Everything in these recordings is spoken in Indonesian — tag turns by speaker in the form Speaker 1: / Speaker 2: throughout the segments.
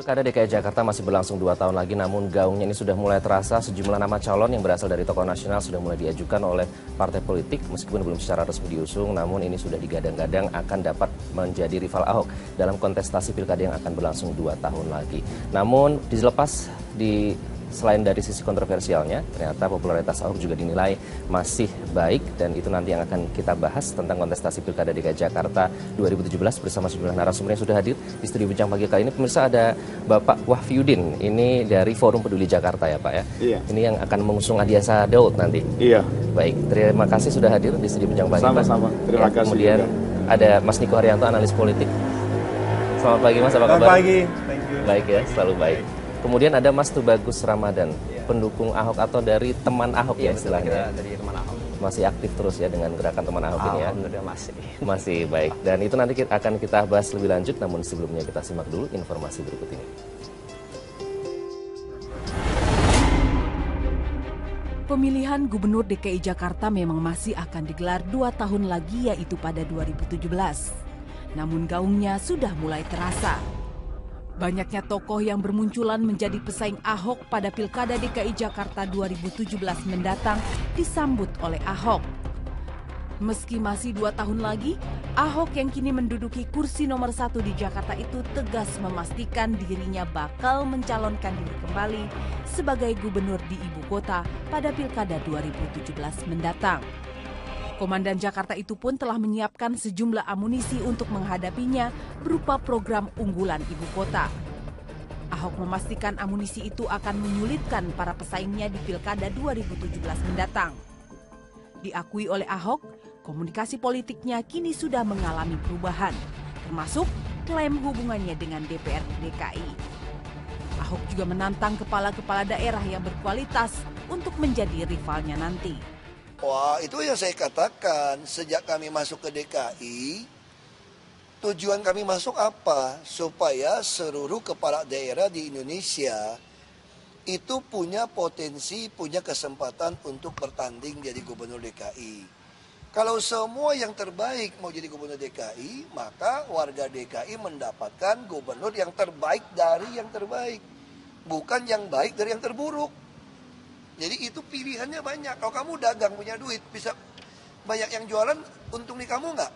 Speaker 1: Pilkada DKI Jakarta masih berlangsung 2 tahun lagi, namun gaungnya ini sudah mulai terasa. Sejumlah nama calon yang berasal dari tokoh nasional sudah mulai diajukan oleh partai politik, meskipun belum secara resmi diusung, namun ini sudah digadang-gadang akan dapat menjadi rival Ahok dalam kontestasi pilkada yang akan berlangsung 2 tahun lagi. Namun dilepas selain dari sisi kontroversialnya, ternyata popularitas Ahok juga dinilai masih baik, dan itu nanti yang akan kita bahas tentang kontestasi Pilkada DKI Jakarta 2017 bersama sejumlah narasumber yang sudah hadir di studio Bincang Pagi kali ini. Pemirsa, ada Bapak Wahfiudin, ini dari Forum Peduli Jakarta ya Pak ya? Iya. Ini yang akan mengusung Adiasa Daud nanti? Iya. Baik, terima kasih sudah hadir di studio Bincang Pagi.
Speaker 2: Sama-sama, terima kasih.
Speaker 1: Kemudian juga ada Mas Niko Haryanto, analis politik. Selamat pagi Mas, apa kabar?
Speaker 2: Selamat pagi, thank you.
Speaker 1: Baik ya, selalu baik. Kemudian ada Mas Tubagus Ramadan, pendukung Ahok atau dari teman Ahok ya istilahnya.
Speaker 3: Dari teman Ahok.
Speaker 1: Masih aktif terus ya dengan gerakan teman Ahok ini ya.
Speaker 3: Alhamdulillah masih.
Speaker 1: Masih baik. Dan itu nanti akan kita bahas lebih lanjut, namun sebelumnya kita simak dulu informasi berikut ini.
Speaker 4: Pemilihan Gubernur DKI Jakarta memang masih akan digelar 2 tahun lagi, yaitu pada 2017. Namun gaungnya sudah mulai terasa. Banyaknya tokoh yang bermunculan menjadi pesaing Ahok pada Pilkada DKI Jakarta 2017 mendatang disambut oleh Ahok. Meski masih 2 tahun lagi, Ahok yang kini menduduki kursi nomor 1 di Jakarta itu tegas memastikan dirinya bakal mencalonkan diri kembali sebagai gubernur di ibu kota pada Pilkada 2017 mendatang. Komandan Jakarta itu pun telah menyiapkan sejumlah amunisi untuk menghadapinya berupa program unggulan ibu kota. Ahok memastikan amunisi itu akan menyulitkan para pesaingnya di Pilkada 2017 mendatang. Diakui oleh Ahok, komunikasi politiknya kini sudah mengalami perubahan, termasuk klaim hubungannya dengan DPRD DKI. Ahok juga menantang kepala-kepala daerah yang berkualitas untuk menjadi rivalnya nanti.
Speaker 5: Wah, itu yang saya katakan, sejak kami masuk ke DKI, tujuan kami masuk apa? Supaya seluruh kepala daerah di Indonesia itu punya potensi, punya kesempatan untuk bertanding jadi gubernur DKI. Kalau semua yang terbaik mau jadi gubernur DKI, maka warga DKI mendapatkan gubernur yang terbaik dari yang terbaik, bukan yang baik dari yang terburuk. Jadi itu pilihannya banyak. Kalau kamu dagang punya duit, bisa banyak yang jualan, untung di kamu nggak?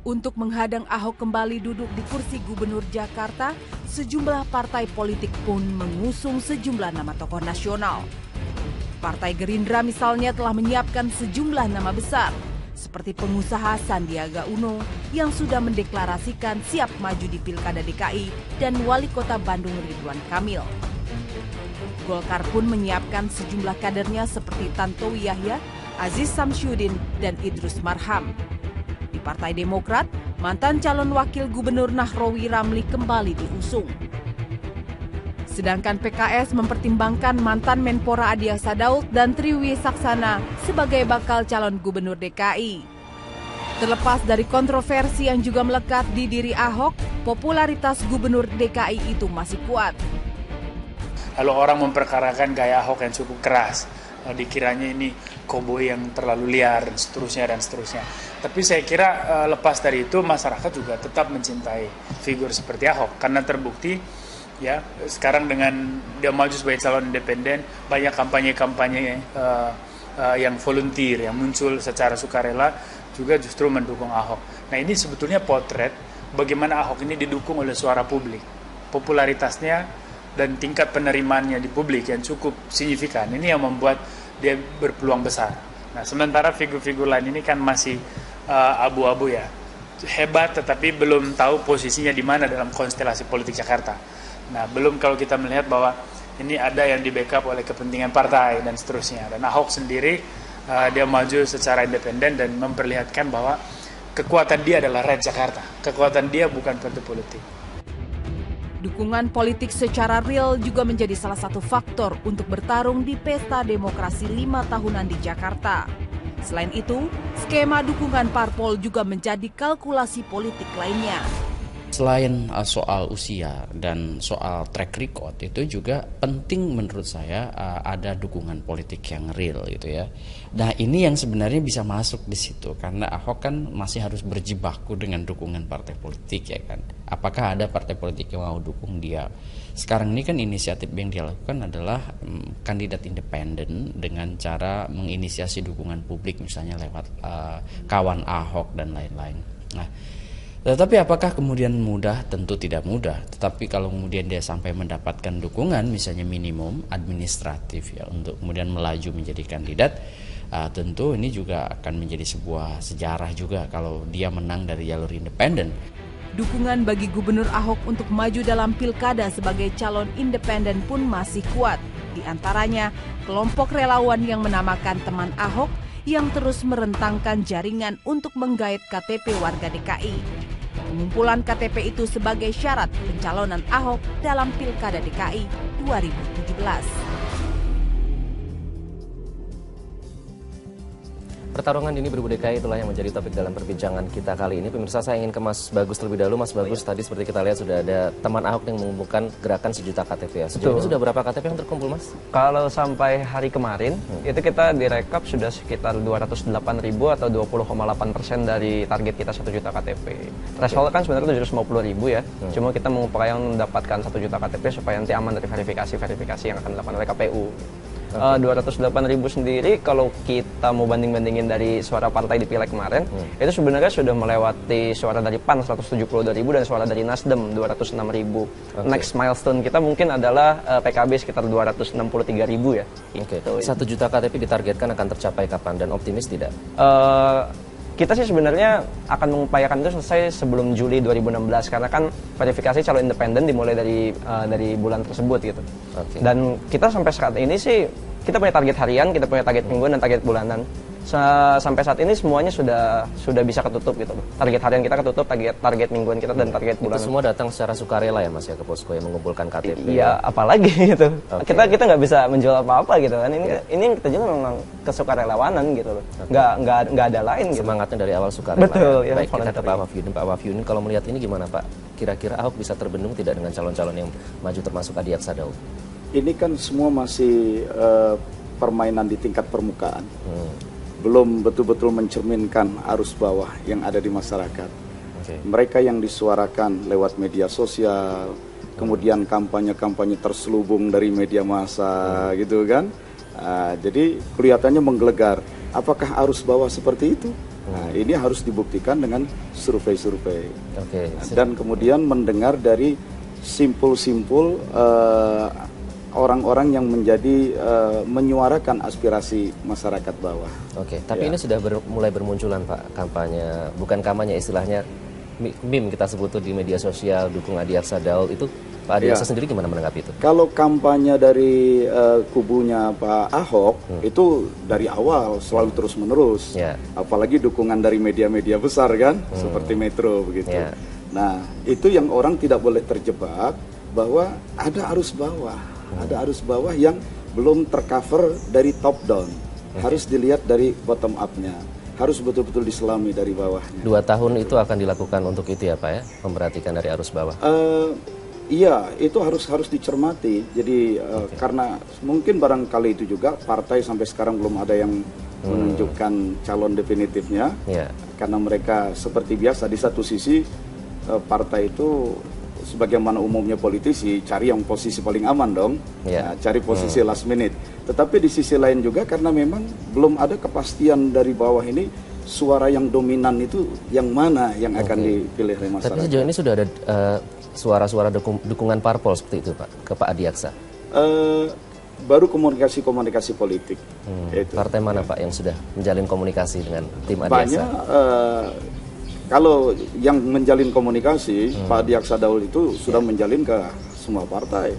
Speaker 4: Untuk menghadang Ahok kembali duduk di kursi gubernur Jakarta, sejumlah partai politik pun mengusung sejumlah nama tokoh nasional. Partai Gerindra misalnya telah menyiapkan sejumlah nama besar, seperti pengusaha Sandiaga Uno yang sudah mendeklarasikan siap maju di Pilkada DKI dan Wali Kota Bandung Ridwan Kamil. Golkar pun menyiapkan sejumlah kadernya seperti Tantowi Yahya, Aziz Samsyudin, dan Idrus Marham. Di Partai Demokrat, mantan calon wakil gubernur Nahrawi Ramli kembali diusung. Sedangkan PKS mempertimbangkan mantan Menpora Adiasa Daud dan Triwi Saksana sebagai bakal calon gubernur DKI. Terlepas dari kontroversi yang juga melekat di diri Ahok, popularitas gubernur DKI itu masih kuat.
Speaker 2: Lalu orang memperkarakan gaya Ahok yang cukup keras, dikiranya ini koboi yang terlalu liar dan seterusnya. Tapi saya kira lepas dari itu masyarakat juga tetap mencintai figur seperti Ahok karena terbukti ya sekarang dengan dia maju sebagai calon independen, banyak kampanye-kampanye yang volunteer yang muncul secara sukarela juga justru mendukung Ahok. Nah, ini sebetulnya potret bagaimana Ahok ini didukung oleh suara publik. Popularitasnya dan tingkat penerimaannya di publik yang cukup signifikan, ini yang membuat dia berpeluang besar. Nah, sementara figur-figur lain ini kan masih abu-abu ya, hebat tetapi belum tahu posisinya di mana dalam konstelasi politik Jakarta. Nah, belum kalau kita melihat bahwa ini ada yang di backup oleh kepentingan partai dan seterusnya. Dan Ahok sendiri dia maju secara independen dan memperlihatkan bahwa kekuatan dia adalah rakyat Jakarta, kekuatan dia bukan partai politik.
Speaker 4: Dukungan politik secara real juga menjadi salah satu faktor untuk bertarung di pesta demokrasi 5 tahunan di Jakarta. Selain itu, skema dukungan parpol juga menjadi kalkulasi politik lainnya.
Speaker 3: selain soal usia dan soal track record, itu juga penting menurut saya ada dukungan politik yang real gitu ya. Nah ini yang sebenarnya bisa masuk di situ karena Ahok kan masih harus berjibaku dengan dukungan partai politik ya kan. Apakah ada partai politik yang mau dukung dia? Sekarang ini kan inisiatif yang dia lakukan adalah kandidat independen dengan cara menginisiasi dukungan publik misalnya lewat kawan Ahok dan lain-lain. Nah, tetapi apakah kemudian mudah? Tentu tidak mudah. Tetapi kalau kemudian dia sampai mendapatkan dukungan, misalnya minimum administratif ya untuk kemudian melaju menjadi kandidat, tentu ini juga akan menjadi sebuah sejarah juga kalau dia menang dari jalur independen.
Speaker 4: Dukungan bagi Gubernur Ahok untuk maju dalam pilkada sebagai calon independen pun masih kuat. Di antaranya, kelompok relawan yang menamakan teman Ahok yang terus merentangkan jaringan untuk menggait KTP warga DKI. Pengumpulan KTP itu sebagai syarat pencalonan Ahok dalam Pilkada DKI 2017.
Speaker 1: Pertarungan dini Pilgub DKI itulah yang menjadi topik dalam perbincangan kita kali ini. Pemirsa, saya ingin ke Mas Bagus terlebih dahulu. Mas Bagus, tadi seperti kita lihat sudah ada teman Ahok yang mengumpulkan gerakan 1 juta KTP ya. Sejauh ini sudah berapa KTP yang terkumpul, Mas?
Speaker 6: Kalau sampai hari kemarin, itu kita direkap sudah sekitar 208.000 atau 20,8% dari target kita 1 juta KTP. Threshold kan sebenarnya 750.000 ya. Cuma kita mengupayakan mendapatkan 1 juta KTP supaya nanti aman dari verifikasi yang akan dilakukan oleh KPU. 208.000 sendiri kalau kita mau banding-bandingin dari suara partai di Pileg kemarin, itu sebenarnya sudah melewati suara dari PAN 172.000 dan suara dari Nasdem 206.000. Next milestone kita mungkin adalah PKB sekitar 263.000 ya.
Speaker 1: Gitu. 1 juta KTP ditargetkan akan tercapai kapan dan optimis tidak?
Speaker 6: Kita sih sebenarnya akan mengupayakan itu selesai sebelum Juli 2016 karena kan verifikasi calon independen dimulai dari bulan tersebut gitu. Dan kita sampai saat ini sih kita punya target harian, kita punya target mingguan dan target bulanan. Sampai saat ini semuanya sudah bisa ketutup gitu. Target harian kita ketutup, target mingguan kita dan target bulanan.
Speaker 1: Itu semua datang secara sukarela ya Mas ya ke posko yang mengumpulkan KTP.
Speaker 6: Iya, apalagi gitu. Kita nggak bisa menjual apa-apa gitu kan. Ini kita juga memang kesukarelawanan gitu loh. Nggak ada lain gitu.
Speaker 1: Semangatnya dari awal sukarela.
Speaker 6: Betul,
Speaker 1: ya. Baik, kita ke Pak Wahyudin. Pak Wahyudin, kalau melihat ini gimana Pak? Kira-kira Ahok bisa terbendung tidak dengan calon-calon yang maju termasuk Adi Aksa Daud?
Speaker 7: Ini kan semua masih permainan di tingkat permukaan. Belum betul-betul mencerminkan arus bawah yang ada di masyarakat. Mereka yang disuarakan lewat media sosial, kemudian kampanye-kampanye terselubung dari media massa gitu kan. Jadi kelihatannya menggelegar. Apakah arus bawah seperti itu? Nah, ini harus dibuktikan dengan survei-survei. Dan kemudian mendengar dari simpul-simpul orang-orang yang menjadi menyuarakan aspirasi masyarakat bawah.
Speaker 1: Tapi ini sudah mulai bermunculan Pak bukan kampanye istilahnya meme kita sebut di media sosial dukung Adi Aksa Daud itu Pak Adi Aksa sendiri gimana menanggapi itu?
Speaker 7: Kalau kampanye dari kubunya Pak Ahok itu dari awal selalu terus menerus, apalagi dukungan dari media-media besar kan seperti Metro begitu. Nah itu yang orang tidak boleh terjebak bahwa ada arus bawah. Ada arus bawah yang belum tercover dari top down. Harus dilihat dari bottom up-nya. Harus betul-betul diselami dari bawahnya.
Speaker 1: 2 tahun itu akan dilakukan untuk itu ya Pak ya? Memperhatikan dari arus bawah.
Speaker 7: Iya, itu harus dicermati. Jadi karena mungkin barangkali itu juga partai sampai sekarang belum ada yang menunjukkan calon definitifnya. Karena mereka seperti biasa di satu sisi partai itu sebagaimana umumnya politisi cari yang posisi paling aman dong, cari posisi last minute. Tetapi di sisi lain juga karena memang belum ada kepastian dari bawah ini suara yang dominan itu yang mana yang akan dipilih oleh masyarakat.
Speaker 1: Tapi sejauh ini sudah ada suara-suara dukungan parpol seperti itu Pak ke Pak Adi Aksa?
Speaker 7: Baru komunikasi politik.
Speaker 1: Partai mana Pak yang sudah menjalin komunikasi dengan tim Adi Aksa?
Speaker 7: Banyak. Kalau yang menjalin komunikasi, Pak Adi Aksa Daud itu sudah menjalin ke semua partai.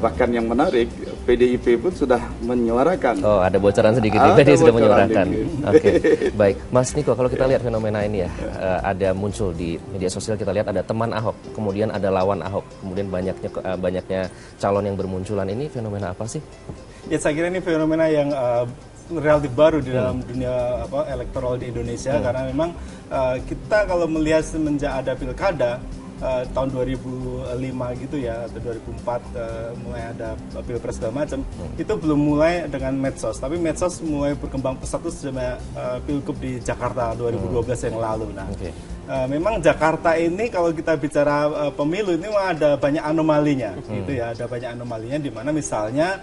Speaker 7: Bahkan yang menarik, PDIP pun sudah menyuarakan.
Speaker 1: Oh, ada bocoran sedikit, PDIP sudah menyuarakan. Baik. Mas Niko, kalau kita lihat fenomena ini ya, ada muncul di media sosial, kita lihat ada teman Ahok, kemudian ada lawan Ahok, kemudian banyaknya calon yang bermunculan. Ini fenomena apa sih?
Speaker 8: Ya, saya kira ini fenomena yang relatif baru di dalam dunia elektoral di Indonesia karena memang kita kalau melihat semenjak ada pilkada tahun 2005 gitu ya, atau 2004 mulai ada pilpres segala macam, itu belum mulai dengan medsos, tapi medsos mulai berkembang pesat itu sejak pilgub di Jakarta 2012 yang lalu. Nah, memang Jakarta ini kalau kita bicara pemilu ini ada banyak anomalinya, gitu ya, ada banyak anomalinya di mana misalnya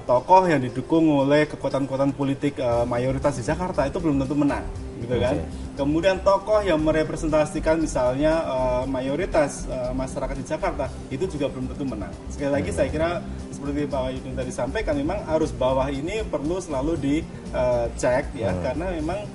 Speaker 8: tokoh yang didukung oleh kekuatan-kekuatan politik mayoritas di Jakarta itu belum tentu menang, gitu kan. Kemudian tokoh yang merepresentasikan misalnya mayoritas masyarakat di Jakarta itu juga belum tentu menang. Sekali lagi saya kira seperti Pak Yudin tadi sampaikan, memang arus bawah ini perlu selalu dicek ya, karena memang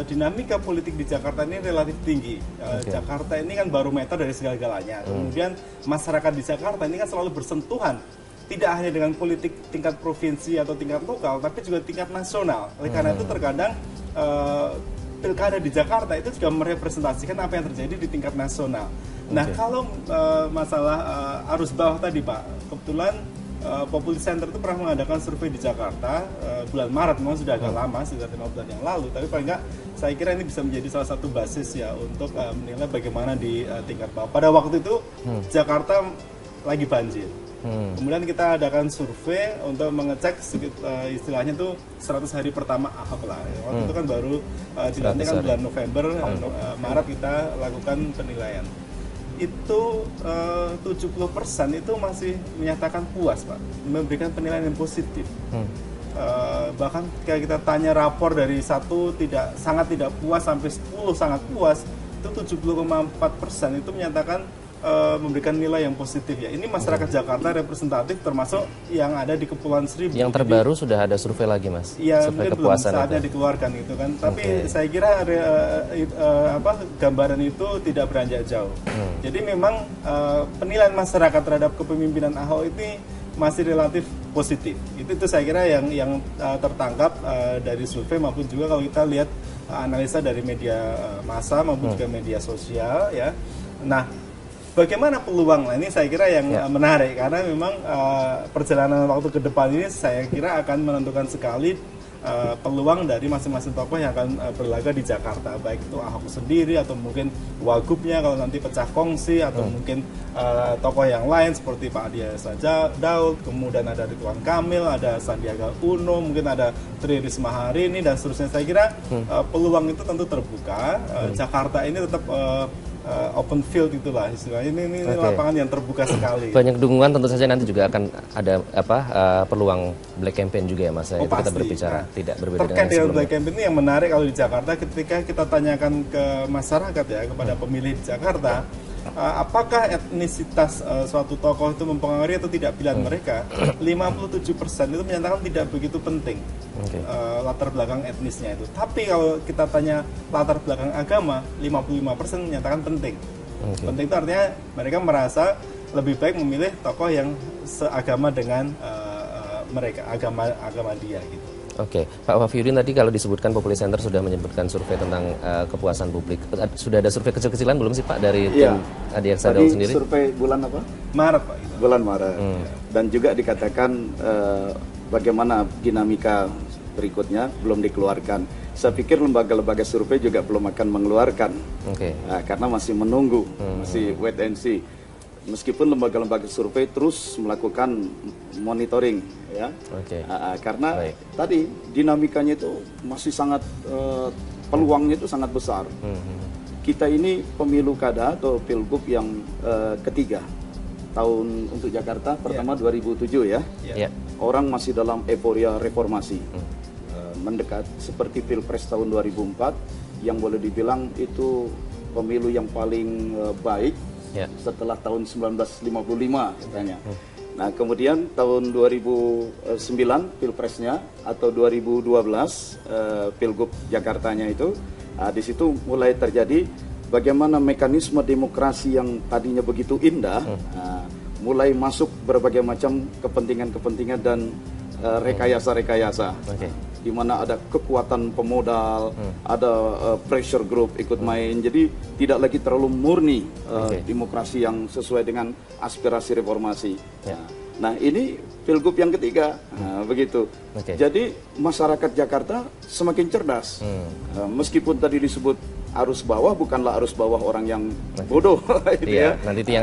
Speaker 8: dinamika politik di Jakarta ini relatif tinggi. Jakarta ini kan barometer dari segala-galanya. Kemudian masyarakat di Jakarta ini kan selalu bersentuhan tidak hanya dengan politik tingkat provinsi atau tingkat lokal, tapi juga tingkat nasional. Oleh karena itu terkadang pilkada di Jakarta itu juga merepresentasikan apa yang terjadi di tingkat nasional. Nah, kalau masalah arus bawah tadi Pak, kebetulan Populi Center itu pernah mengadakan survei di Jakarta bulan Maret, memang sudah agak lama, sudah 5 bulan yang lalu, tapi paling nggak saya kira ini bisa menjadi salah satu basis ya untuk menilai bagaimana di tingkat bawah. Pada waktu itu Jakarta lagi banjir. Kemudian kita adakan survei untuk mengecek istilahnya tuh 100 hari pertama Ahok lah. Waktu itu kan baru dilantik kan bulan November, Maret kita lakukan penilaian. Itu 70% itu masih menyatakan puas Pak, memberikan penilaian yang positif. Bahkan ketika kita tanya rapor dari 1 sangat tidak puas sampai 10 sangat puas, itu 70,4% itu menyatakan memberikan nilai yang positif ya. Ini masyarakat Jakarta representatif termasuk yang ada di Kepulauan Seribu.
Speaker 1: Yang terbaru sudah ada survei lagi Mas?
Speaker 8: Ya
Speaker 1: survei
Speaker 8: mungkin belum saatnya dikeluarkan gitu kan. Tapi saya kira gambaran itu tidak beranjak jauh. Jadi memang penilaian masyarakat terhadap kepemimpinan Ahok ini masih relatif positif. Itu saya kira yang tertangkap dari survei maupun juga kalau kita lihat analisa dari media massa maupun juga media sosial ya. Nah, bagaimana peluang? Nah, ini saya kira yang menarik karena memang perjalanan waktu ke depan ini saya kira akan menentukan sekali peluang dari masing-masing tokoh yang akan berlaga di Jakarta, baik itu Ahok sendiri atau mungkin wagubnya kalau nanti pecah kongsi atau mungkin tokoh yang lain seperti Pak Adiasa Daud, kemudian ada Ridwan Kamil, ada Sandiaga Uno, mungkin ada Tri Risma hari ini dan seterusnya. Saya kira peluang itu tentu terbuka. Jakarta ini tetap open field itulah istilahnya. Ini lapangan yang terbuka sekali.
Speaker 1: Banyak dukungan tentu saja nanti juga akan ada peluang black campaign juga ya Mas. Itu kita berbicara tidak berbeda
Speaker 8: terkait dengan
Speaker 1: sebelumnya.
Speaker 8: Black campaign ini yang menarik kalau di Jakarta ketika kita tanyakan ke masyarakat ya, kepada pemilih di Jakarta, apakah etnisitas suatu tokoh itu mempengaruhi atau tidak pilihan mereka? 57% itu menyatakan tidak begitu penting latar belakang etnisnya itu. Tapi kalau kita tanya latar belakang agama, 55% menyatakan penting. Penting itu artinya mereka merasa lebih baik memilih tokoh yang seagama dengan mereka, agama dia gitu.
Speaker 1: Oke, Pak Wafiudin tadi kalau disebutkan Populi Center sudah menyebutkan survei tentang kepuasan publik. Sudah ada survei kecil-kecilan belum sih Pak dari tim Adiaksa Daud sendiri?
Speaker 7: Survei bulan apa?
Speaker 8: Maret Pak.
Speaker 7: Bulan Maret. Dan juga dikatakan bagaimana dinamika berikutnya belum dikeluarkan. Saya pikir lembaga-lembaga survei juga belum akan mengeluarkan, karena masih menunggu, masih wait and see. Meskipun lembaga-lembaga survei terus melakukan monitoring, ya, karena tadi dinamikanya itu masih sangat peluangnya itu sangat besar. Kita ini pemilu kada atau pilgub yang ketiga tahun untuk Jakarta, pertama 2007 ya. Orang masih dalam euforia reformasi, mendekat seperti pilpres tahun 2004 yang boleh dibilang itu pemilu yang paling baik setelah tahun 1955 katanya. Nah, kemudian tahun 2009 pilpresnya atau 2012 pilgub Jakartanya itu, di situ mulai terjadi bagaimana mekanisme demokrasi yang tadinya begitu indah mulai masuk berbagai macam kepentingan-kepentingan dan rekayasa-rekayasa, di mana ada kekuatan pemodal, ada pressure group ikut main, jadi tidak lagi terlalu murni demokrasi yang sesuai dengan aspirasi reformasi. Nah, ini pilgub yang ketiga, begitu. Jadi masyarakat Jakarta semakin cerdas. Meskipun tadi disebut arus bawah, bukanlah arus bawah orang yang bodoh, gitu ya.
Speaker 1: Nanti itu yang